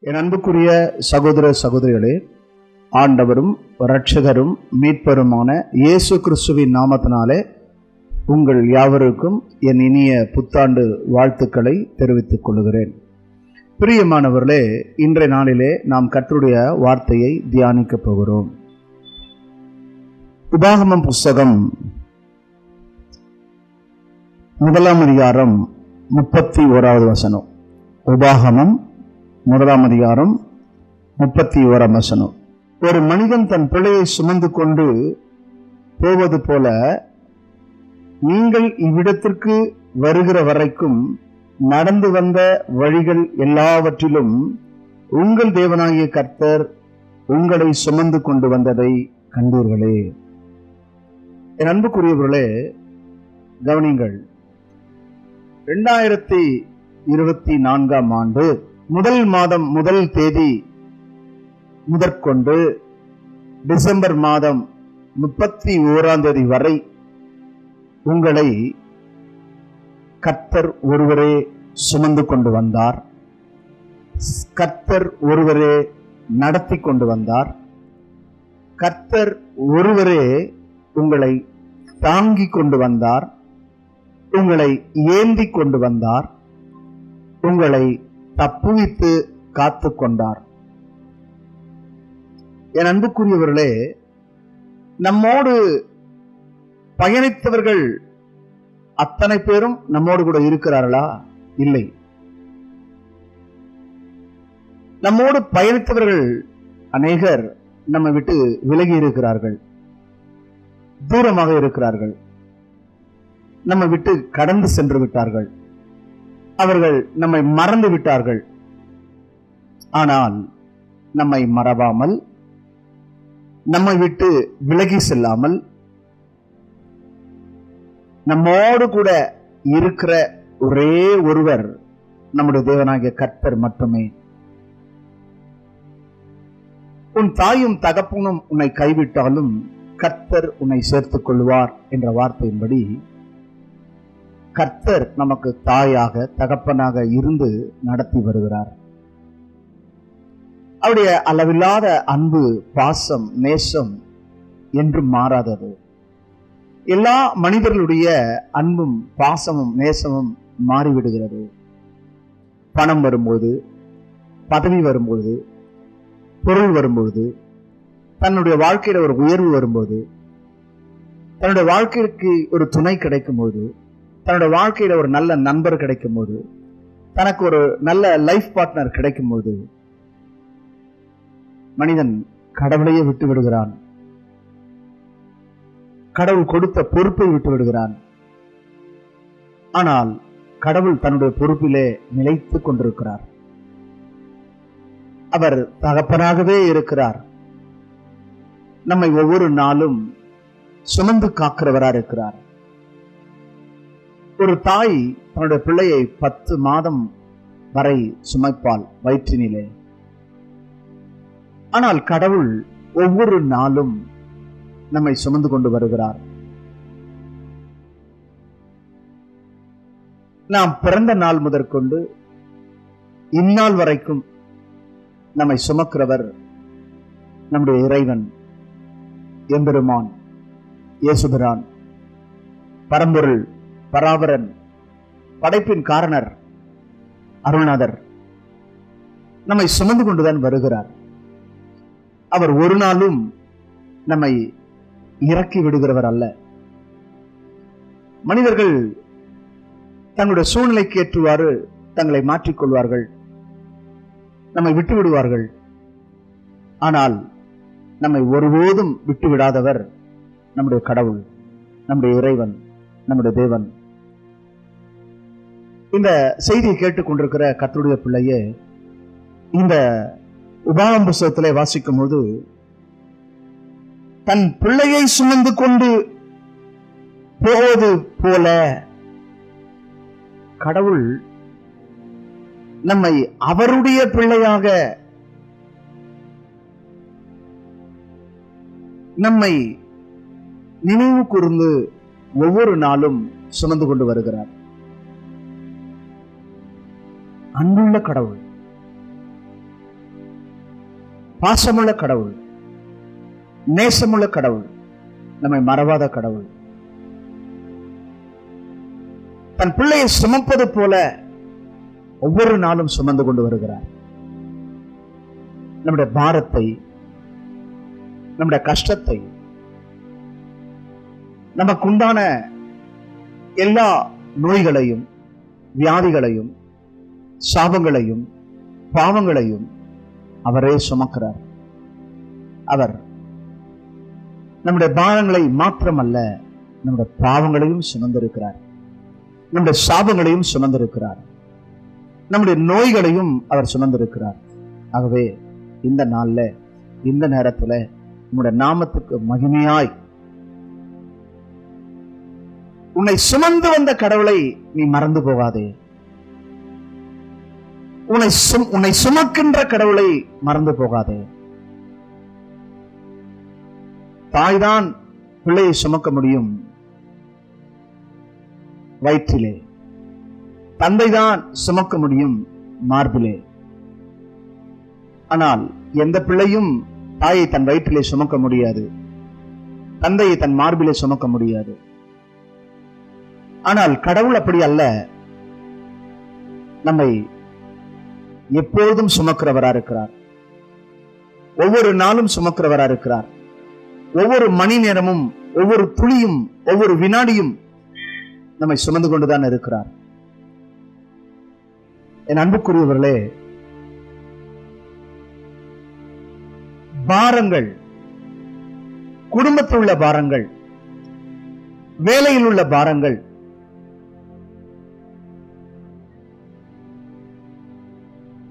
என் அன்புக்குரிய சகோதர சகோதரிகளே, ஆண்டவரும் இரட்சகரும் மீட்பருமான இயேசு கிறிஸ்துவின் நாமத்தினாலே உங்கள் யாவருக்கும் என் இனிய புத்தாண்டு வாழ்த்துக்களை தெரிவித்துக் கொள்கிறேன். பிரியமானவர்களே, இன்றைய நாளிலே நாம் கர்த்தருடைய வார்த்தையை தியானிக்கப் போகிறோம். உபாகமம் புஸ்தகம் 1 அதிகாரம் 31வது வசனம். உபாகமம் 1 அதிகாரம் 31 வசனம். ஒரு மனிதன் தன் பிள்ளையை சுமந்து கொண்டு போவது போல நீங்கள் இவ்விடத்திற்கு வருகிற வரைக்கும் நடந்து வந்த வழிகள் எல்லாவற்றிலும் உங்கள் தேவனாகிய கர்த்தர் உங்களை சுமந்து கொண்டு வந்ததை கண்டீர்களே. என் அன்புக்குரியவர்களே, கவனிங்கள். 2024 ஆண்டு முதல் மாதம் முதல் தேதி முதற்கொண்டு டிசம்பர் மாதம் 31ஆம் தேதி வரை உங்களை கர்த்தர் ஒருவரே சுமந்து கொண்டு வந்தார். கர்த்தர் ஒருவரே நடத்தி கொண்டு வந்தார். கர்த்தர் ஒருவரே உங்களை தாங்கி கொண்டு வந்தார். உங்களை ஏந்தி கொண்டு வந்தார். உங்களை தப்புவித்து காத்து கொண்டார். என் அன்புக்குரியவர்களே, நம்மோடு பயணித்தவர்கள் அத்தனை பேரும் நம்மோடு கூட இருக்கிறார்களா? இல்லை. நம்மோடு பயணித்தவர்கள் அநேகர் நம்மை விட்டு விலகி இருக்கிறார்கள், தூரமாக இருக்கிறார்கள், நம்மை விட்டு கடந்து சென்று விட்டார்கள், அவர்கள் நம்மை மறந்து விட்டார்கள். ஆனால் நம்மை மறவாமல், நம்மை விட்டு விலகி செல்லாமல், நம்மோடு கூட இருக்கிற ஒரே ஒருவர் நம்முடைய தேவனாகிய கர்த்தர் மட்டுமே. உன் தாயும் தகப்பனும் உன்னை கைவிட்டாலும் கர்த்தர் உன்னை சேர்த்துக் கொள்வார் என்ற வார்த்தையின்படி கர்த்தர் நமக்கு தாயாக தகப்பனாக இருந்து நடத்தி வருகிறார். அவருடைய அளவில்லாத அன்பு, பாசம், நேசம் என்றும் மாறாதது. எல்லா மனிதர்களுடைய அன்பும் பாசமும் நேசமும் மாறிவிடுகிறது. பணம் வரும்போது, பதவி வரும்போது, பொருள் வரும்போது, தன்னுடைய வாழ்க்கையில ஒரு உயர்வு வரும்போது, தன்னுடைய வாழ்க்கைக்கு ஒரு துணை கிடைக்கும் போது, தன்னுடைய வாழ்க்கையில ஒரு நல்ல நண்பர் கிடைக்கும் போது, தனக்கு ஒரு நல்ல லைஃப் பார்ட்னர் கிடைக்கும் போது மனிதன் கடவுளையே விட்டு விடுகிறான். கடவுள் கொடுத்த பொறுப்பை விட்டு விடுகிறான். ஆனால் கடவுள் தன்னுடைய பொறுப்பிலே நிலைத்துக் கொண்டிருக்கிறார். அவர் தகப்பனாகவே இருக்கிறார். நம்மை ஒவ்வொரு நாளும் சுமந்து காக்கிறவரா இருக்கிறார். ஒரு தாய் தன்னுடைய பிள்ளையை 10 மாதம் வரை சுமைப்பாள் வயிற்றினிலே. ஆனால் கடவுள் ஒவ்வொரு நாளும் நம்மை சுமந்து கொண்டு வருகிறார். நாம் பிறந்த நாள் முதற்கொண்டு இந்நாள் வரைக்கும் நம்மை சுமக்கிறவர் நம்முடைய இறைவன், எம்பெருமான், இயேசுபிரான், பரம்பொருள், பராபரன், படைப்பின் காரணர், அருள்நாதர் நம்மை சுமந்து கொண்டுதான் வருகிறார். அவர் ஒரு நாளும் நம்மை இறக்கி விடுகிறவர் அல்ல. மனிதர்கள் தங்களுடைய சூழ்நிலைக்கு ஏற்றுவாறு தங்களை மாற்றிக்கொள்வார்கள், நம்மை விட்டு விடுவார்கள். ஆனால் நம்மை ஒருபோதும் விட்டு விடாதவர் நம்முடைய கடவுள், நம்முடைய இறைவன், நம்முடைய தேவன். இந்த செய்தியை கேட்டுக்கொண்டிருக்கிற கர்த்தருடைய பிள்ளையே, இந்த உபாகமம் புஸ்தகத்திலே வாசிக்கும் போது தன் பிள்ளையை சுமந்து கொண்டு போவது போல கடவுள் நம்மை அவருடைய பிள்ளையாக, நம்மை நினைவு கூர்ந்து ஒவ்வொரு நாளும் சுமந்து கொண்டு வருகிறார். அன்புள்ள கடவுள். பாசமுள்ள கடவுள், நேசமுள்ள கடவுள், நம்மை மறவாத கடவுள். தன் பிள்ளையை சுமப்பது போல ஒவ்வொரு நாளும் சுமந்து கொண்டு வருகிறார். நம்முடைய பாரத்தை, நம்முடைய கஷ்டத்தை, நமக்குண்டான எல்லா நோய்களையும், வியாதிகளையும், சாபங்களையும், பாவங்களையும் அவரே சுமக்கிறார். அவர் நம்முடைய பாரங்களை மாத்திரமல்ல, நம்முடைய பாவங்களையும் சுமந்திருக்கிறார், நம்முடைய சாபங்களையும் சுமந்திருக்கிறார், நம்முடைய நோய்களையும் அவர் சுமந்திருக்கிறார். ஆகவே இந்த நாள்ல, இந்த நேரத்துல நம்முடைய நாமத்துக்கு மகிமையாய் உன்னை சுமந்து வந்த கடவுளை நீ மறந்து போகாதே. உன்னை சுமக்கின்ற கடவுளை மறந்து போகாதே. தாய்தான் பிள்ளையை சுமக்க முடியும் வயிற்றிலே, தந்தைதான் சுமக்க முடியும் மார்பிலே. ஆனால் எந்த பிள்ளையும் தாயை தன் வயிற்றிலே சுமக்க முடியாது, தந்தையை தன் மார்பிலே சுமக்க முடியாது. ஆனால் கடவுள் அப்படி அல்ல. நம்மை எப்பொழுதும் சுமக்கிறவரா இருக்கிறார், ஒவ்வொரு நாளும் சுமக்கிறவரா இருக்கிறார். ஒவ்வொரு மணி நேரமும், ஒவ்வொரு துளியும், ஒவ்வொரு வினாடியும் நம்மை சுமந்து கொண்டுதான் இருக்கிறார். என் அன்புக்குரியவர்களே, பாரங்கள், குடும்பத்தில் உள்ள பாரங்கள், வேலையில் உள்ள பாரங்கள்,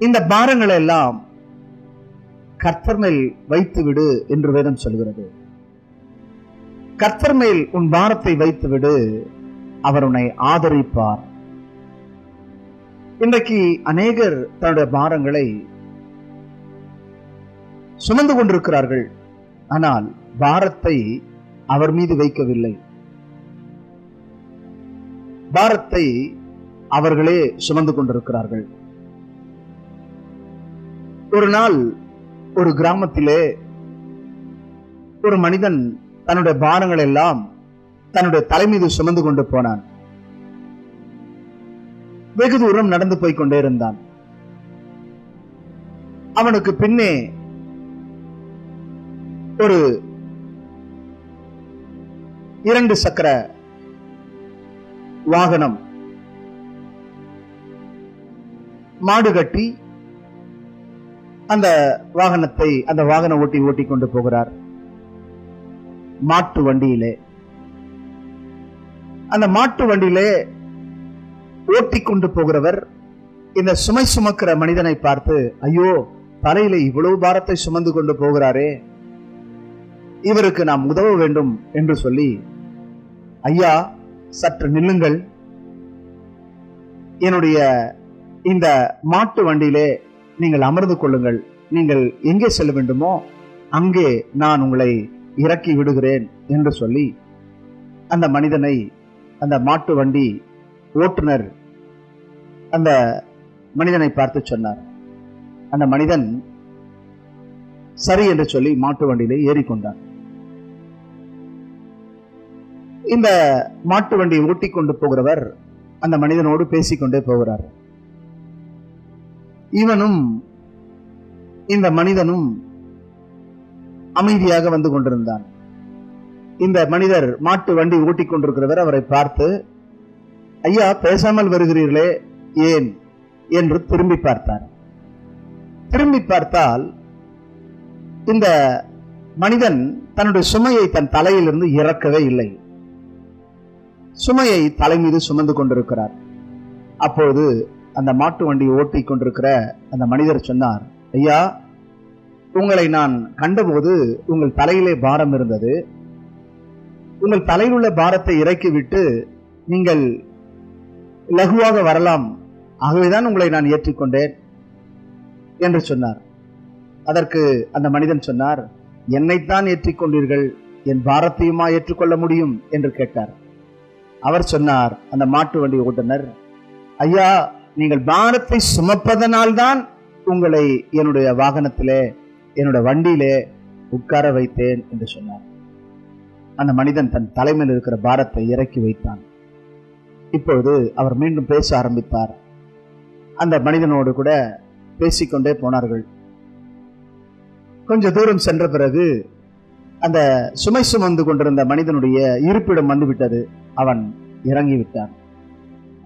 இந்த பாரங்களை எல்லாம் கர்த்தர் மேல் வைத்து விடு என்று வேதம் சொல்கிறது. கர்த்தர் மேல் உன் பாரத்தை வைத்து விடு, அவர் உன்னை ஆதரிப்பார். இன்றைக்கு அநேகர் தன்னுடைய பாரங்களை சுமந்து கொண்டிருக்கிறார்கள், ஆனால் பாரத்தை அவர் மீது வைக்கவில்லை. பாரத்தை அவர்களே சுமந்து கொண்டிருக்கிறார்கள். ஒரு நாள் ஒரு கிராமத்திலே ஒரு மனிதன் தன்னுடைய பாரங்கள் எல்லாம் தன்னுடைய தலை மீது சுமந்து கொண்டு போனான். வெகு தூரம் நடந்து போய் கொண்டே இருந்தான். அவனுக்கு பின்னே ஒரு 2 சக்கர வாகனம் மாடு கட்டி அந்த வாகன ஓட்டி கொண்டு போகிறார். மாட்டு வண்டியிலே, அந்த மாட்டு வண்டியிலே ஓட்டி கொண்டு போகிறவர் இந்த சுமை சுமக்கிற மனிதனை பார்த்து, ஐயோ, தலையில இவ்வளவு பாரத்தை சுமந்து கொண்டு போகிறாரே, இவருக்கு நாம் உதவ வேண்டும் என்று சொல்லி, ஐயா சற்று நில்லுங்கள், என்னுடைய இந்த மாட்டு வண்டியிலே நீங்கள் அமர்ந்து கொள்ளுங்கள், நீங்கள் எங்கே செல்ல வேண்டுமோ அங்கே நான் உங்களை இறக்கி விடுகிறேன் என்று சொல்லி அந்த மனிதனை, அந்த மாட்டு வண்டி ஓட்டுநர் அந்த மனிதனை பார்த்து சொன்னார். அந்த மனிதன் சரி என்று சொல்லி மாட்டு வண்டியிலே ஏறிக்கொண்டார். இந்த மாட்டு வண்டியை ஓட்டி கொண்டு போகிறவர் அந்த மனிதனோடு பேசிக்கொண்டே போகிறார். இவனும் இந்த மனிதனும் அமைதியாக வந்து கொண்டிருந்தான். இந்த மனிதர், மாட்டு வண்டி ஓட்டி கொண்டிருக்கிறவர், அவரை பார்த்து, ஐயா பேசாமல் வருகிறீர்களே ஏன் என்று திரும்பி பார்த்தார். திரும்பி பார்த்தால் இந்த மனிதன் தன்னுடைய சுமையை தன் தலையிலிருந்து இறக்கவே இல்லை. சுமையை தலை மீது சுமந்து கொண்டிருக்கிறார். அப்போது அந்த மாட்டு வண்டியை ஓட்டி கொண்டிருக்கிற அந்த மனிதர் சொன்னார், ஐயா, உங்களை நான் கண்டபோது உங்கள் தலையிலே பாரம் இருந்தது, உங்கள் தலையில் உள்ள பாரத்தை இறக்கிவிட்டு நீங்கள் லகுவாக வரலாம், ஆகவேதான் உங்களை நான் ஏற்றிக்கொண்டேன் என்று சொன்னார். அதற்கு அந்த மனிதன் சொன்னார், என்னைத்தான் ஏற்றிக்கொண்டீர்கள், என் பாரத்தையுமா ஏற்றுக்கொள்ள முடியும் என்று கேட்டார். அவர் சொன்னார், அந்த மாட்டு வண்டி ஓட்டுநர், ஐயா, நீங்கள் பாரத்தை சுமப்பதனால்தான் உங்களை என்னுடைய வாகனத்திலே என்னோட வண்டியிலே உட்கார வைத்தேன் என்று சொன்னார். அந்த மனிதன் தன் தலைமையில் இருக்கிற பாரத்தை இறக்கி வைத்தான். இப்பொழுது அவர் மீண்டும் பேச ஆரம்பித்தார். அந்த மனிதனோடு கூட பேசிக்கொண்டே போனார்கள். கொஞ்ச தூரம் சென்ற பிறகு அந்த சுமை சுமந்து கொண்டிருந்த மனிதனுடைய இருப்பிடம் வந்துவிட்டது. அவன் இறங்கி விட்டான்.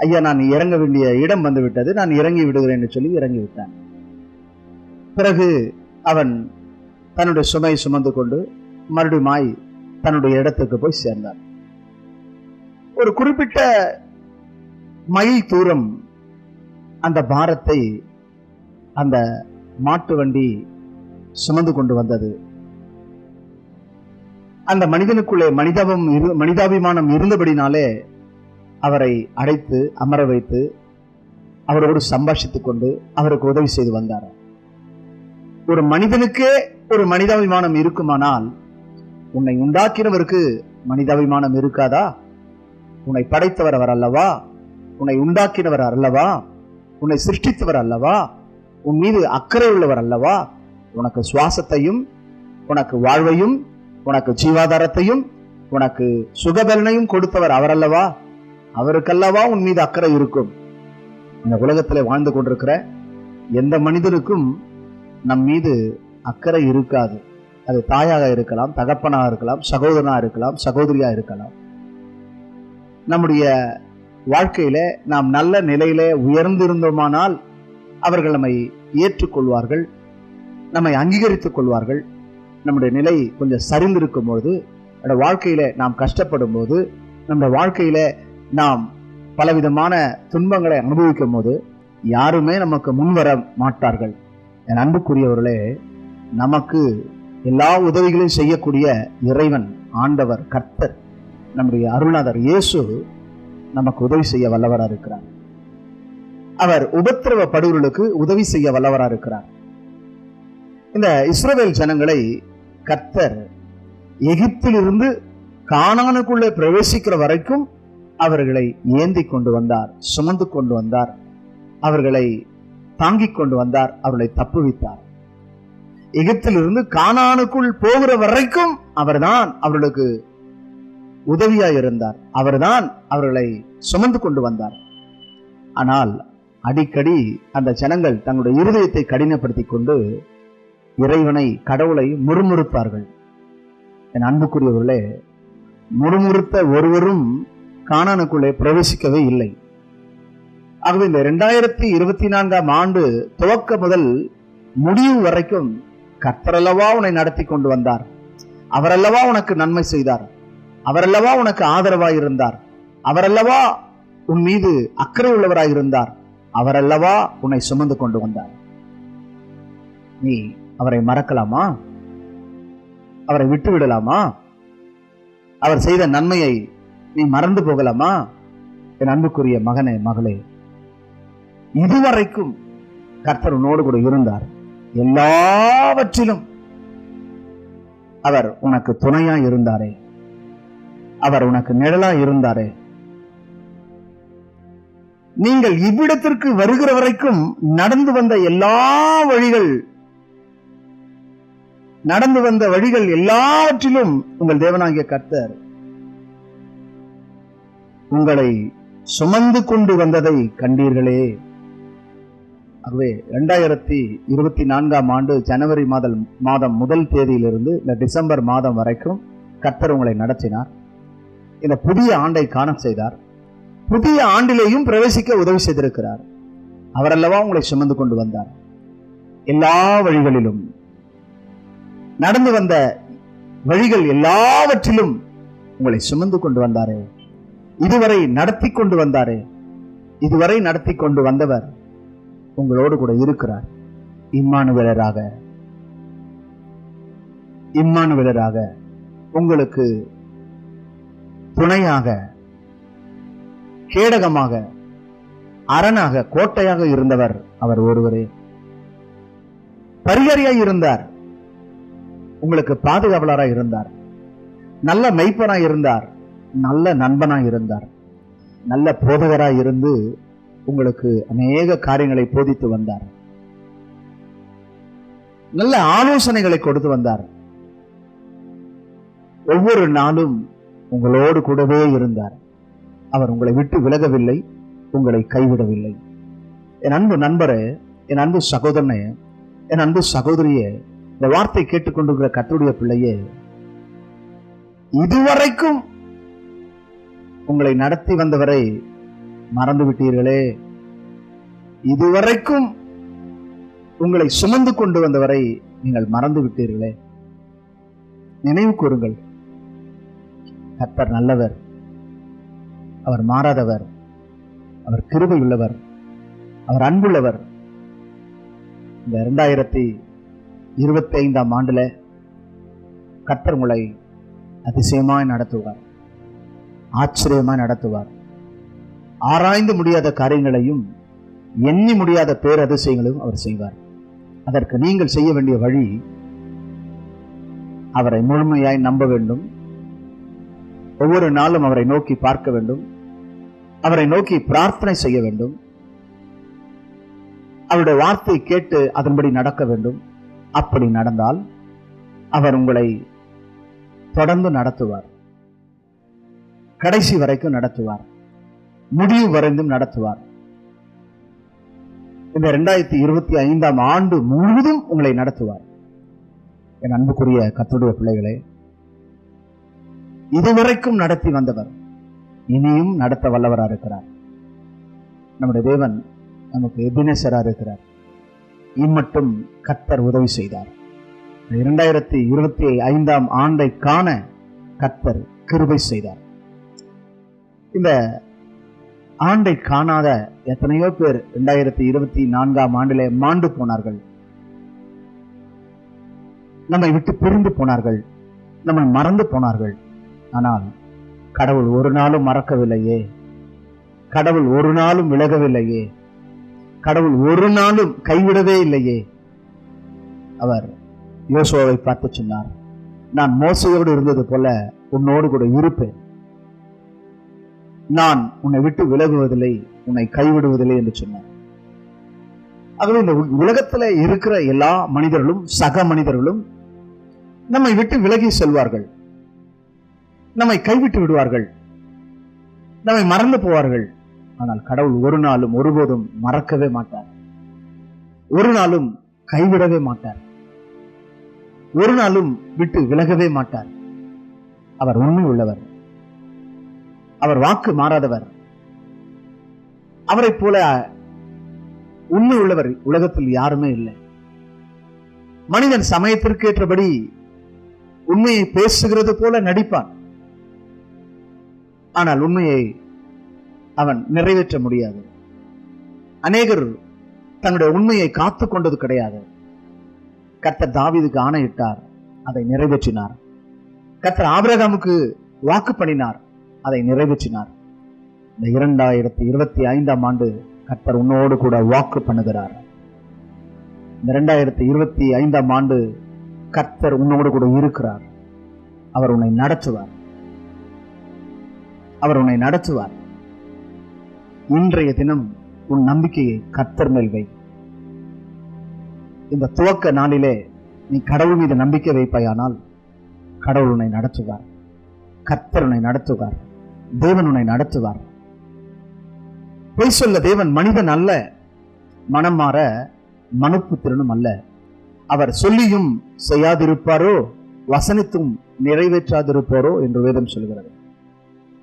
ஐயா, நான் இறங்க வேண்டிய இடம் வந்து விட்டது, நான் இறங்கி விடுகிறேன் என்று சொல்லி இறங்கி விட்டான். பிறகு அவன் தன்னுடைய சுமை சுமந்து கொண்டு மறுபடியும் தன்னுடைய இடத்துக்கு போய் சேர்ந்தான். ஒரு குறிப்பிட்ட மைல் தூரம் அந்த பாரத்தை அந்த மாட்டு வண்டி சுமந்து கொண்டு வந்தது. அந்த மனிதனுக்குள்ளே மனிதாபிமானம் இருந்தபடினாலே அவரை அழைத்து அமர வைத்து அவரோடு சம்பாஷித்துக் கொண்டு அவருக்கு உதவி செய்து வந்தார். ஒரு மனிதனுக்கே ஒரு மனிதாபிமானம் இருக்குமானால் உன்னை உண்டாக்கினவருக்கு மனிதாபிமானம் இருக்காதா? உன்னை படைத்தவர் அவர் அல்லவா? உன்னை உண்டாக்கினவர் அல்லவா? உன்னை சிருஷ்டித்தவர் அல்லவா? உன் மீது அக்கறை உள்ளவர் அல்லவா? உனக்கு சுவாசத்தையும் உனக்கு வாழ்வையும் உனக்கு ஜீவாதாரத்தையும் உனக்கு சுகபலனையும் கொடுத்தவர் அவர் அல்லவா? அவருக்கல்லவா உன் மீது அக்கறை இருக்கும். இந்த உலகத்தில் வாழ்ந்து கொண்டிருக்கிற எந்த மனிதனுக்கும் நம் மீது அக்கறை இருக்காது. அது தாயாக இருக்கலாம், தகப்பனாக இருக்கலாம், சகோதரனாக இருக்கலாம், சகோதரியா இருக்கலாம். நம்முடைய வாழ்க்கையில நாம் நல்ல நிலையில உயர்ந்திருந்தோமானால் அவர்கள் நம்மை ஏற்றுக்கொள்வார்கள், நம்மை அங்கீகரித்துக் கொள்வார்கள். நம்முடைய நிலை கொஞ்சம் சரிந்திருக்கும் போது, நம்முடைய வாழ்க்கையில நாம் கஷ்டப்படும் போது, நம்முடைய வாழ்க்கையில நாம் பலவிதமான துன்பங்களை அனுபவிக்கும் போது யாருமே நமக்கு முன்வர மாட்டார்கள். என் அன்புக்குரியவர்களே, நமக்கு எல்லா உதவிகளையும் செய்யக்கூடிய இறைவன், ஆண்டவர், கர்த்தர், நம்முடைய அருள்நாதர் இயேசு நமக்கு உதவி செய்ய வல்லவராக இருக்கிறார். அவர் உபத்திரவப்படுவர்களுக்கு உதவி செய்ய வல்லவராக இருக்கிறார். இந்த இஸ்ரவேல் ஜனங்களை கர்த்தர் எகிப்திலிருந்து கானானுக்குள்ளே பிரவேசிக்கிற வரைக்கும் அவர்களை ஏந்தி கொண்டு வந்தார், சுமந்து கொண்டு வந்தார், அவர்களை தாங்கிக் கொண்டு வந்தார், அவர்களை தப்புவித்தார். எகிப்திலிருந்து கானானுக்குள் போகிற வரைக்கும் அவர்தான் அவர்களுக்கு உதவியாய் இருந்தார், அவர்தான் அவர்களை சுமந்து கொண்டு வந்தார். ஆனால் அடிக்கடி அந்த ஜனங்கள் தங்களுடைய இருதயத்தை கடினப்படுத்தி கொண்டு இறைவனை, கடவுளை முறுமுறுப்பார்கள். என் அன்புக்குரியவர்களே, முறுமுறுத்த ஒருவரும் கானானுக்குள்ளே பிரவேசிக்கவே இல்லை. ஆகவே இந்த 2024 ஆண்டு துவக்க முதல் முடிவு வரைக்கும் கர்த்தரல்லவா உன்னை நடத்தி கொண்டு வந்தார், அவரல்லவா உனக்கு நன்மை செய்தார், அவரல்லவா உனக்கு ஆதரவாய் இருந்தார், அவரல்லவா உன் மீது அக்கறை உள்ளவராய் இருந்தார், அவரல்லவா உன்னை சுமந்து கொண்டு வந்தார். நீ அவரை மறக்கலாமா? அவரை விட்டு விடலாமா? அவர் செய்த நன்மையை நீ மறந்து போகலாமா? என் அன்புக்குரிய மகனே, மகளே, இதுவரைக்கும் கர்த்தர் உன்னோடு கூட இருந்தார். எல்லாவற்றிலும் அவர் உனக்கு துணையா இருந்தாரே, அவர் உனக்கு நிழலா இருந்தாரே. நீங்கள் இவ்விடத்திற்கு வருகிற வரைக்கும் நடந்து வந்த வழிகள் எல்லாவற்றிலும் உங்கள் தேவனாகிய கர்த்தர் உங்களை சுமந்து கொண்டு வந்ததை கண்டீர்களே. ஆகவே 2024 ஆண்டு ஜனவரி மாதம் முதல் தேதியிலிருந்து இந்த டிசம்பர் மாதம் வரைக்கும் கர்த்தர் உங்களை நடத்தினார். இந்த புதிய ஆண்டை காண செய்தார். புதிய ஆண்டிலேயும் பிரவேசிக்க உதவி செய்திருக்கிறார். அவரல்லவா உங்களை சுமந்து கொண்டு வந்தார். எல்லா வழிகளிலும் நடந்து வந்த வழிகள் எல்லாவற்றிலும் உங்களை சுமந்து கொண்டு வந்தாரே. இதுவரை நடத்தி கொண்டு வந்தாரே. இதுவரை நடத்தி கொண்டு வந்தவர் உங்களோடு கூட இருக்கிறார். இம்மானுவேலராக உங்களுக்கு துணையாக, கேடகமாக, அரணாக, கோட்டையாக இருந்தவர் அவர் ஒருவரே. பரிகாரியாய் இருந்தார், உங்களுக்கு பாதுகாவலராய் இருந்தார், நல்ல மெய்ப்பனாய் இருந்தார், நல்ல நண்பனாய் இருந்தார், நல்ல போதகராய் இருந்து உங்களுக்கு அநேக காரியங்களை போதித்து வந்தார். நல்ல ஆலோசனைகளை கொடுத்து வந்தார். ஒவ்வொரு நாளும் உங்களோடு கூடவே இருந்தார். அவர் உங்களை விட்டு விலகவில்லை, உங்களை கைவிடவில்லை. என் அன்பு நண்பரே, என் அன்பு சகோதரனே, என் அன்பு சகோதரியே, இந்த வார்த்தை கேட்டுக்கொண்டிருக்கிற கர்த்தருடைய பிள்ளையே, இதுவரைக்கும் உங்களை நடத்தி வந்தவரை மறந்து விட்டீர்களே. இதுவரைக்கும் உங்களை சுமந்து கொண்டு வந்தவரை நீங்கள் மறந்து விட்டீர்களே. நினைவு கூறுங்கள், கர்த்தர் நல்லவர், அவர் மாறாதவர், அவர் கிருபை உள்ளவர், அவர் அன்புள்ளவர். இந்த 2025 ஆண்டுல கர்த்தர் உங்களை அதிசயமாய் நடத்துவார், ஆச்சரியமாய் நடத்துவார். ஆராய்ந்து முடியாத காரியங்களையும் எண்ணி முடியாத பேரதிசயங்களையும் அவர் செய்வார். அதற்கு நீங்கள் செய்ய வேண்டிய வழி, அவரை முழுமையாய் நம்ப வேண்டும். ஒவ்வொரு நாளும் அவரை நோக்கி பார்க்க வேண்டும், அவரை நோக்கி பிரார்த்தனை செய்ய வேண்டும், அவருடைய வார்த்தை கேட்டு அதன்படி நடக்க வேண்டும். அப்படி நடந்தால் அவர் உங்களை தொடர்ந்து நடத்துவார், கடைசி வரைக்கும் நடத்துவார், முடிவு வரைந்தும் நடத்துவார். இந்த 2025 ஆண்டு முழுவதும் உங்களை நடத்துவார். என் அன்புக்குரிய கர்த்தருடைய பிள்ளைகளே, இதுவரைக்கும் நடத்தி வந்தவர் இனியும் நடத்த வல்லவராக இருக்கிறார். நம்முடைய தேவன் நமக்கு எபினேசராக இருக்கிறார். இம்மட்டும் கர்த்தர் உதவி செய்தார். 2025 ஆண்டை காண கர்த்தர் கிருபை செய்தார். இந்த ஆண்டை காணாத எத்தனையோ பேர் 2024 ஆண்டிலே மாண்டு போனார்கள், நம்மை விட்டு பிரிந்து போனார்கள், நம்மை மறந்து போனார்கள். ஆனால் கடவுள் ஒரு நாளும் மறக்கவில்லையே, கடவுள் ஒரு நாளும் விலகவில்லையே, கடவுள் ஒரு நாளும் கைவிடவே இல்லையே. அவர் யோசுவாவை பார்த்து சொன்னார், நான் மோசையோடு இருந்தது போல உன்னோடு கூட இருப்பேன், நான் உன்னை விட்டு விலகுவதில்லை, உன்னை கைவிடுவதில்லை என்று சொன்னார். ஆகவே இந்த உலகத்துல இருக்கிற எல்லா மனிதர்களும், சக மனிதர்களும் நம்மை விட்டு விலகி செல்வார்கள், நம்மை கைவிட்டு விடுவார்கள், நம்மை மறந்து போவார்கள். ஆனால் கடவுள் ஒரு நாளும் ஒருபோதும் மறக்கவே மாட்டார், ஒரு நாளும் கைவிடவே மாட்டார், ஒரு நாளும் விட்டு விலகவே மாட்டார். அவர் உண்மை உள்ளவர், அவர் வாக்கு மாறாதவர். அவரை போல உண்மை உள்ளவர் உலகத்தில் யாருமே இல்லை. மனிதன் சமயத்திற்கு ஏற்றபடி உண்மையை பேசுகிறது போல நடிப்பான், ஆனால் உண்மையை அவன் நிறைவேற்ற முடியாது. அநேகர் தன்னுடைய உண்மையை காத்து கொண்டது கிடையாது. கர்த்தர் தாவீதுக்கு ஆணையிட்டார், அதை நிறைவேற்றினார். கர்த்தர் ஆபிரகாமுக்கு வாக்கு பண்ணினார், அதை நிறைவேற்றினார். இந்த 2025 ஆண்டு கர்த்தர் உன்னோடு கூட வாக்கு பண்ணுகிறார். இந்த 2025 ஆண்டு கர்த்தர் உன்னோடு கூட இருக்கிறார். அவர் உன்னை நடத்துவார், அவர் உன்னை நடத்துவார். இன்றைய தினம் உன் நம்பிக்கையை கர்த்தர் மேல் வை. இந்த துவக்க நாளிலே நீ கடவுள் மீது நம்பிக்கை வைப்பாயானால் கடவுள் உன்னை நடத்துவார், கர்த்தர் உன்னை நடத்துவார், தேவன் உன்னை நடத்துவார். பொய் சொல்ல தேவன் மனிதன் அல்ல, மனம் மாற மனுப்புத்திறனும் அல்ல. அவர் சொல்லியும் செய்யாதிருப்பாரோ, வசனித்தும் நிறைவேற்றாதிருப்பாரோ என்று வேதம் சொல்கிறது.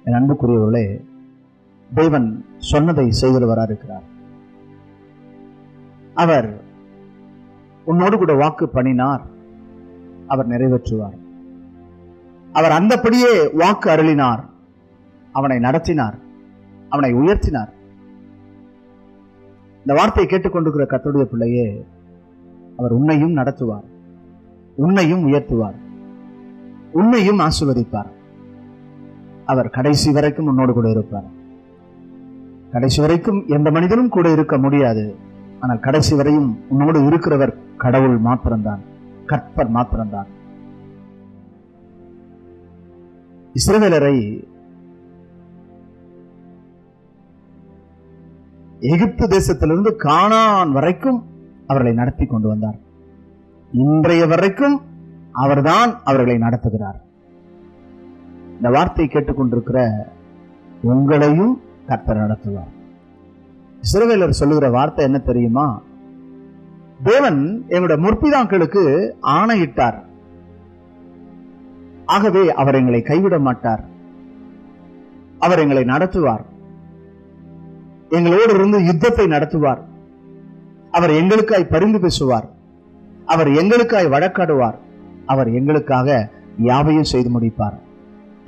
என் அன்புக்குரியவர்களே, தேவன் சொன்னதை செய்கிறவராக இருக்கிறார். அவர் உன்னோடு கூட வாக்கு பண்ணினார், அவர் நிறைவேற்றுவார். அவர் அந்தபடியே வாக்கு அருளினார், அவனை நடத்தினார், அவனை உயர்த்தினார். இந்த வார்த்தையை கேட்டுக்கொண்டிருக்கிற கர்த்தருடைய பிள்ளையே, அவர் உன்னையும் நடத்துவார், உன்னையும் உயர்த்துவார், உன்னையும் ஆசீர்வதிப்பார். அவர் கடைசி வரைக்கும் உன்னோடு கூட இருப்பார். கடைசி வரைக்கும் எந்த மனிதனும் கூட இருக்க முடியாது. ஆனால் கடைசி வரையும் உன்னோடு இருக்கிறவர் கடவுள் மாத்திரம்தான், கர்த்தர் மாத்திரம்தான். இஸ்ரவேலரை எகிப்து தேசத்திலிருந்து கானான் வரைக்கும் அவர்களை நடத்தி கொண்டு வந்தார். இன்றைய வரைக்கும் அவர்தான் அவர்களை நடத்துகிறார். இந்த வார்த்தையை கேட்டுக்கொண்டிருக்கிற உங்களையும் கர்த்தர் நடத்துவார். இஸ்ரவேலர் சொல்லுகிற வார்த்தை என்ன தெரியுமா? தேவன் எங்களுடைய முற்பிதாக்களுக்கு ஆணையிட்டார், ஆகவே அவர் எங்களை கைவிட மாட்டார், அவர் எங்களை நடத்துவார், எங்களோடு இருந்து யுத்தத்தை நடத்துவார், அவர் எங்களுக்காய் பரிந்து பேசுவார், அவர் எங்களுக்காய் வழக்காடுவார், அவர் எங்களுக்காக யாவையும் செய்து முடிப்பார்.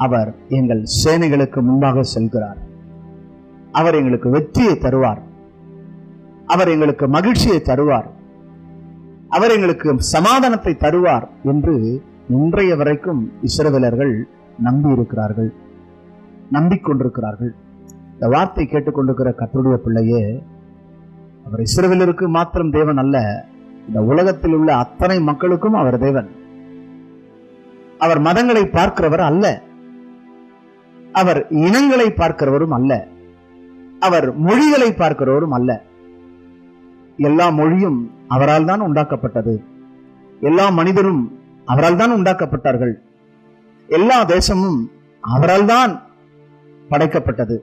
அவர் எங்கள் சேனைகளுக்கு முன்பாக செல்கிறார், அவர் எங்களுக்கு வெற்றியை தருவார், அவர் எங்களுக்கு மகிழ்ச்சியை தருவார், அவர் எங்களுக்கு சமாதானத்தை தருவார் என்று இன்றைய வரைக்கும் இஸ்ரவேலர்கள் நம்பி இருக்கிறார்கள், நம்பிக்கொண்டிருக்கிறார்கள். இந்த வார்த்தை கேட்டுக்கொண்டிருக்கிற கர்த்தருடைய பிள்ளையே, அவர் இஸ்ரவேலருக்கு மாத்திரம் தேவன் அல்ல, இந்த உலகத்தில் உள்ள அத்தனை மக்களுக்கும் அவர் தேவன். அவர் மதங்களை பார்க்கிறவர் அல்ல, அவர் இனங்களை பார்க்கிறவரும் அல்ல, அவர் மொழிகளை பார்க்கிறவரும் அல்ல. எல்லா மொழியும் அவரால் தான் உண்டாக்கப்பட்டது, எல்லா மனிதரும் அவரால் தான் உண்டாக்கப்பட்டார்கள், எல்லா தேசமும் அவரால் தான் படைக்கப்பட்டது,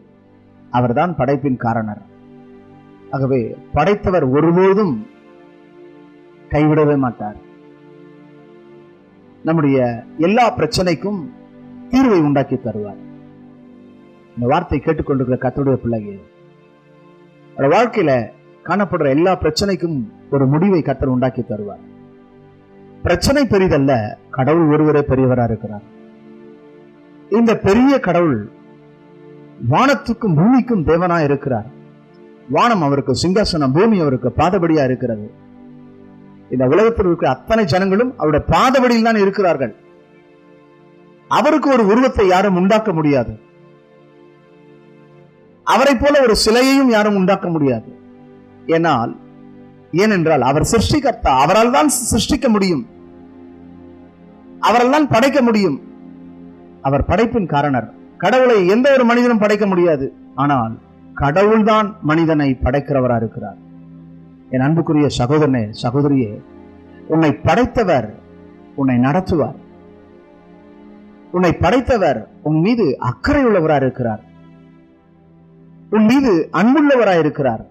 அவர்தான் படைப்பின் காரணர். ஆகவே படைத்தவர் ஒருபோதும் கைவிடவே மாட்டார். நம்முடைய எல்லா பிரச்சனைக்கும் தீர்வை உண்டாக்கி தருவார். இந்த வார்த்தை கேட்டுக்கொண்டிருக்கிற கர்த்தருடைய பிள்ளையே, வாழ்க்கையில காணப்படுற எல்லா பிரச்சனைக்கும் ஒரு முடிவை கர்த்தர் உண்டாக்கி தருவார். பிரச்சனை பெரிதல்ல, கடவுள் ஒருவரே பெரியவரா இருக்கிறார். இந்த பெரிய கடவுள் வானத்துக்கும் பூமிக்கும் தேவனா இருக்கிறார். வானம் அவருக்கு சிங்காசனம், பூமி அவருக்கு பாதபடியா இருக்கிறது. இந்த உலகத்தில் இருக்கிற அத்தனை ஜனங்களும் அவருடைய பாதபடியில் தான் இருக்கிறார்கள். அவருக்கு ஒரு உருவத்தை யாரும் உண்டாக்க முடியாது, அவரை போல ஒரு சிலையையும் யாரும் உண்டாக்க முடியாது. ஏனென்றால் அவர் சிருஷ்டிகர்த்தா, அவரால் தான் சிருஷ்டிக்க முடியும், அவரால் தான் படைக்க முடியும். அவர் படைப்பின் காரணர். கடவுளை எந்த ஒரு மனிதனும் படைக்க முடியாது, ஆனால் கடவுள் தான் மனிதனை படைக்கிறவரா இருக்கிறார். என் அன்புக்குரிய சகோதரனே, சகோதரியே, உன்னை படைத்தவர் உன்னை நடத்துவார். உன்னை படைத்தவர் உன் மீது அக்கறை உள்ளவராக இருக்கிறார், உன் மீது அன்புள்ளவராக இருக்கிறார்,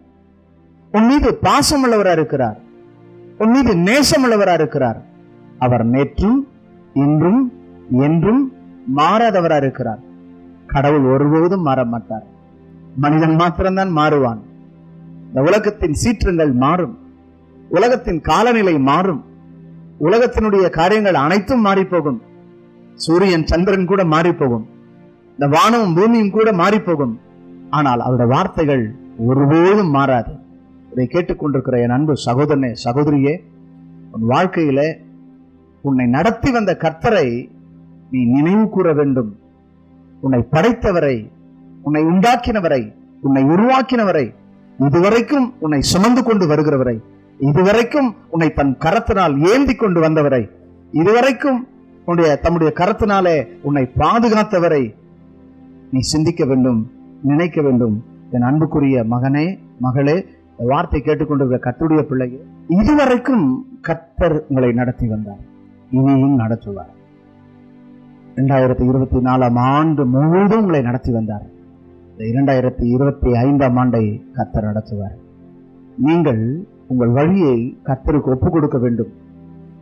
உன் மீது பாசம் உள்ளவராக இருக்கிறார், உன் மீது நேசம் உள்ளவராக இருக்கிறார். அவர் நேற்றும் இன்றும் என்றும் மாறாதவராக இருக்கிறார். கடவுள் ஒருபோதும் மாற மாட்டார். மனிதன் மாத்திரம்தான் மாறுவான். இந்த உலகத்தின் சீற்றங்கள் மாறும், உலகத்தின் காலநிலை மாறும், உலகத்தினுடைய காரியங்கள் அனைத்தும் மாறி போகும். சூரியன் சந்திரன் கூட மாறி போகும், இந்த வானமும் பூமியும் கூட மாறி போகும். ஆனால் அவருடைய வார்த்தைகள் ஒருபோதும் மாறாது. இதை கேட்டுக்கொண்டிருக்கிற என் அன்பு சகோதரனே, சகோதரியே, உன் வாழ்க்கையில உன்னை நடத்தி வந்த கர்த்தரை நீ நினைவு கூற வேண்டும். உன்னை படைத்தவரை, உன்னை உண்டாக்கினவரை, உன்னை உருவாக்கினவரை, இதுவரைக்கும் உன்னை சுமந்து கொண்டு வருகிறவரை, இதுவரைக்கும் உன்னை தன் கரத்தினால் ஏந்தி கொண்டு வந்தவரை, இதுவரைக்கும் தம்முடைய கரத்தினாலே உன்னை பாதுகாத்தவரை நீ சிந்திக்க வேண்டும், நினைக்க வேண்டும். என் அன்புக்குரிய மகனே, மகளே, வார்த்தை கேட்டுக்கொண்டிருக்கிற கர்த்தருடைய பிள்ளையே, இதுவரைக்கும் கர்த்தர் உங்களை நடத்தி வந்தார், இனியும் நடத்துவார். 2024 ஆண்டு முழுவதும் உங்களை நடத்தி வந்தார். இந்த 2025 ஆண்டை கர்த்தர் நடத்துவார். நீங்கள் உங்கள் வழியை கர்த்தருக்கு ஒப்புக் கொடுக்க வேண்டும்,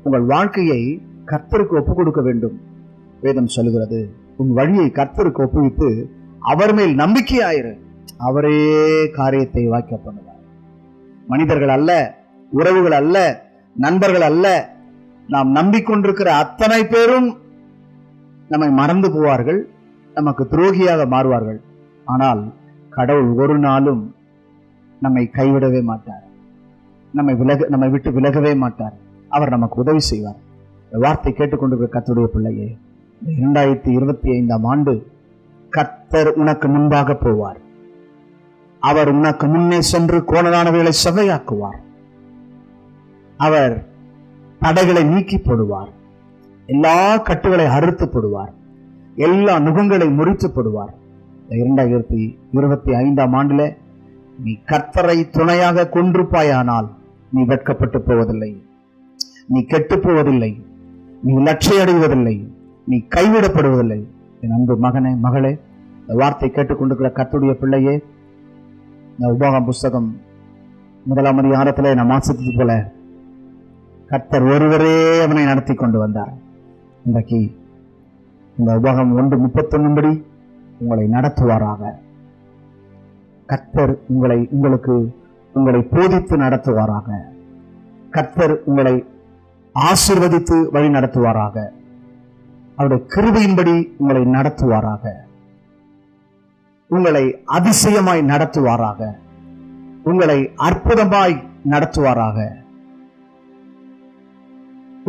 உங்கள் வாழ்க்கையை கர்த்தருக்கு ஒப்புக் கொடுக்க வேண்டும். வேதம் சொல்லுகிறது, உன் வழியை கர்த்தருக்கு ஒப்புவித்து அவர் மேல் நம்பிக்கையாயிரு, அவரே காரியத்தை வாய்க்க பண்ணுவார். மனிதர்கள் அல்ல, உறவுகள் அல்ல, நண்பர்கள் அல்ல, நாம் நம்பிக்கொண்டிருக்கிற அத்தனை பேரும் நம்மை மறந்து போவார்கள், நமக்கு துரோகியாக மாறுவார்கள். ஆனால் கடவுள் ஒரு நாளும் நம்மை கைவிடவே மாட்டார், நம்மை விட்டு விலகவே மாட்டார். அவர் நமக்கு உதவி செய்வார். வார்த்தை கேட்டுக்கொண்டிருக்கிற கர்த்தருடைய பிள்ளையே, 2025 ஆண்டு கர்த்தர் உனக்கு முன்பாக போவார். அவர் உனக்கு முன்னே சென்று கோணலானவைகளை செவ்வையாக்குவார். அவர் தடைகளை நீக்கி போடுவார், எல்லா கட்டுகளை அறுத்து போடுவார், எல்லா நுகங்களை முறித்து போடுவார். 2025 ஆண்டுல நீ கர்த்தரை துணையாக கொன்றுப்பாயானால் நீ வெட்கப்பட்டு போவதில்லை. நீ கெட்டுப் போவதில்லை, நீ லட்சிய அடைவதில்லை, நீ கைவிடப்படுவதில்லை. என் அன்பு மகனே, மகளே, இந்த வார்த்தை கேட்டுக்கொண்டிருக்கிற கர்த்தருடைய பிள்ளையே, இந்த உபாகம புஸ்தகம் 1ஆம் அதிகாரத்திலே நாம் வாசித்தது போல கர்த்தர் ஒருவரே அவனை நடத்தி கொண்டு வந்தார். இன்றைக்கு இந்த உபாகமம் 1:31 படி உங்களை நடத்துவாராக. கர்த்தர் உங்களை போதித்து நடத்துவாராக. கர்த்தர் உங்களை ஆசீர்வதித்து வழி நடத்துவாராக. அவருடைய கிருபையின்படி உங்களை நடத்துவாராக. உங்களை அதிசயமாய் நடத்துவாராக. உங்களை அற்புதமாய் நடத்துவாராக.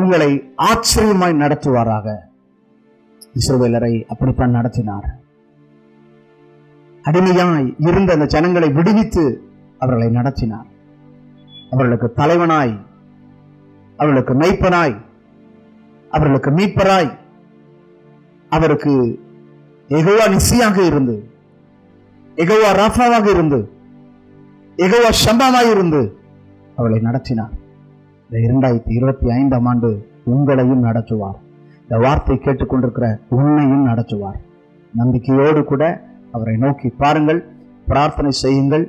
உங்களை ஆச்சரியமாய் நடத்துவாராக. இஸ்ரவேலரை அப்படித்தான் நடத்தினார். அடிமையாய் இருந்த அந்த ஜனங்களை விடுவித்து அவர்களை நடத்தினார். அவர்களுக்கு தலைவனாய், அவர்களுக்கு மெய்ப்பனாய், அவர்களுக்கு மீட்பராய், அவருக்கு யெகோவா நிசியாக இருந்து, யெகோவா ராஃபாவாக இருந்து, யெகோவா ஷம்மாவாய் இருந்து அவர்களை நடத்தினார். 2025ஆம் ஆண்டு உங்களையும் நடத்துவார். இந்த வார்த்தை கேட்டுக்கொண்டிருக்கிற உன்னையும் நடத்துவார். நம்பிக்கையோடு கூட அவரை நோக்கி பாருங்கள், பிரார்த்தனை செய்யுங்கள்,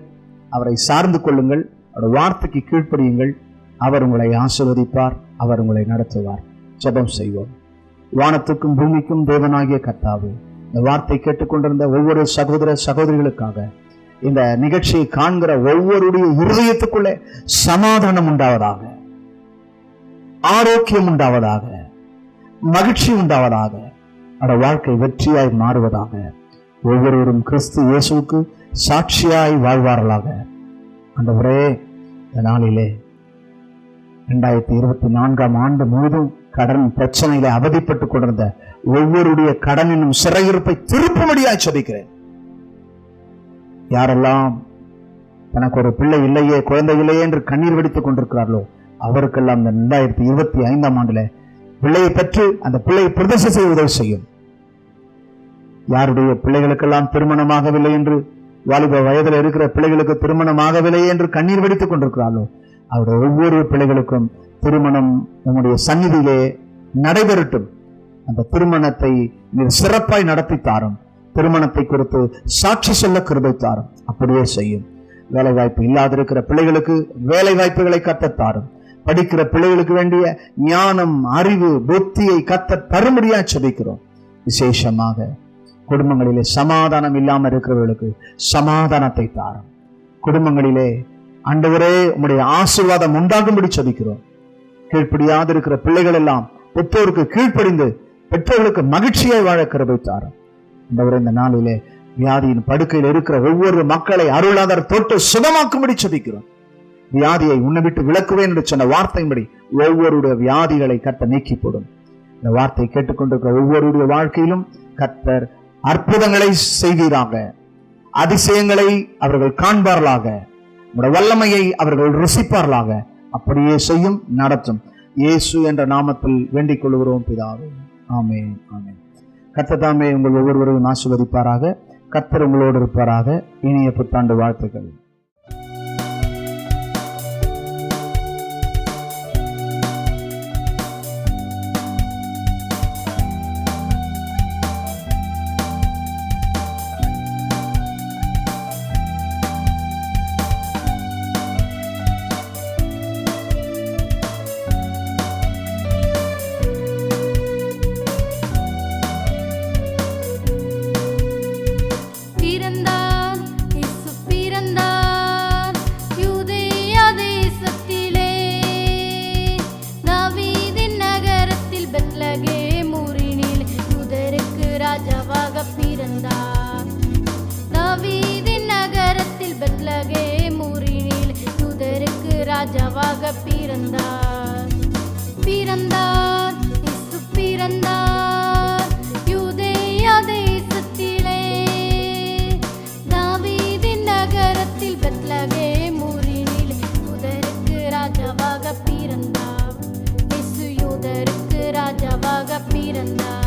அவரை சார்ந்து கொள்ளுங்கள், அவருடைய வார்த்தைக்கு கீழ்ப்படியுங்கள். அவர் உங்களை ஆசீர்வதிப்பார், அவர் உங்களை நடத்துவார். ஜெபம் செய்வோம். வானத்துக்கும் பூமிக்கும் தேவனாகிய கர்த்தாவே, இந்த வார்த்தை கேட்டுக்கொண்டிருந்த ஒவ்வொரு சகோதர சகோதரிகளுக்காக, இந்த நிகழ்ச்சியை காண்கிற ஒவ்வொருடைய இருதயத்துக்குள்ளே சமாதானம் உண்டாவதாக, ஆரோக்கியம் உண்டாவதாக, மகிழ்ச்சி உண்டாவதாக, அவருடைய வாழ்க்கை வெற்றியாய் மாறுவதாக, ஒவ்வொருவரும் கிறிஸ்து இயேசுவுக்கு சாட்சியாய் வாழ்வார்களாக. ஆண்டவரே, இந்த நாளிலே 2024ஆம் ஆண்டு முழுதும் கடன் பிரச்சனையில அவதிப்பட்டுக் கொண்டிருந்த ஒவ்வொருடைய கடனினும் சிறையிருப்பை திருப்பும்படியாய் ஜெபிக்கிறேன். யாரெல்லாம் தனக்கு ஒரு பிள்ளை இல்லையே, குழந்தை இல்லையே என்று கண்ணீர் வெடித்துக் கொண்டிருக்கிறார்களோ அவருக்கெல்லாம் இந்த 2025ஆம் ஆண்டுல பிள்ளையை பெற்று அந்த பிள்ளையை பிரதிஷ்டை செய்ய உதவி செய்யும். யாருடைய பிள்ளைகளுக்கெல்லாம் திருமணமாகவில்லை என்று, வாலிப வயதில் இருக்கிற பிள்ளைகளுக்கு திருமணமாகவில்லை என்று கண்ணீர் வெடித்துக் கொண்டிருக்கிறார்களோ அவருடைய ஒவ்வொரு பிள்ளைகளுக்கும் திருமணம் உங்களுடைய சந்நிதியிலே நடைபெறட்டும். அந்த திருமணத்தை நீர் சிறப்பாய் நடத்தி தாரும். திருமணத்தை குறித்து சாட்சி சொல்ல கிருபை தாரும். அப்படியே செய்யும். வேலை வாய்ப்பு இல்லாதிருக்கிற பிள்ளைகளுக்கு வேலை வாய்ப்புகளை கர்த்தர் தாரும். படிக்கிற பிள்ளைகளுக்கு வேண்டிய ஞானம், அறிவு, புத்தியை கர்த்தர் தரும்படியா ஜெபிக்கிறோம். விசேஷமாக குடும்பங்களிலே சமாதானம் இல்லாமல் இருக்கிறவர்களுக்கு சமாதானத்தை தாரும். குடும்பங்களிலே ஆண்டவரே உம்முடைய ஆசீர்வாதம் உண்டாகும்படி ஜெபிக்கிறோம். கீழ்ப்படியாது இருக்கிற பிள்ளைகள் எல்லாம் பெற்றோருக்கு கீழ்ப்படிந்து பெற்றோர்களுக்கு மகிழ்ச்சியாய் வாழ கிருபை தாரும். ஆண்டவரே, இந்த நாளிலே வியாதியின் படுக்கையில் இருக்கிற ஒவ்வொரு மக்களை அருளாதார தொட்டு சுகமாக்கும்படி ஜெபிக்கிறோம். வியாதியை உன்னை விட்டு விலக்குவேன் என்று சொன்ன வார்த்தையின்படி ஒவ்வொருடைய வியாதிகளை கர்த்தர் நீக்கி போடும். இந்த வார்த்தை கேட்டுக்கொண்டிருக்கிற ஒவ்வொருடைய வாழ்க்கையிலும் கர்த்தர் அற்புதங்களை செய்வீராக. அதிசயங்களை அவர்கள் காண்பார்களாக. உங்களுடைய வல்லமையை அவர்கள் ருசிப்பார்களாக. அப்படியே செய்யும், நடத்தும். இயேசு என்ற நாமத்தில் வேண்டிக் கொள்கிறோம் பிதாவே. ஆமென், ஆமென். கர்த்தர் தாமே உங்கள் ஒவ்வொருவரையும் ஆசீர்வதிப்பாராக. கர்த்தர் உங்களோடு இருப்பாராக. இனிய புத்தாண்டு வாழ்த்துக்கள். ராஜாவாக பிறந்தார். பிறந்தார், இயேசு பிறந்தார் யூதேயா தேசத்திலே, தாவீதின் நகரத்தில் பெத்லகேம் ஊரினிலே. யூதருக்கு ராஜாவாக பிறந்தார். இயேசு யூதருக்கு ராஜாவாக பிறந்தார்.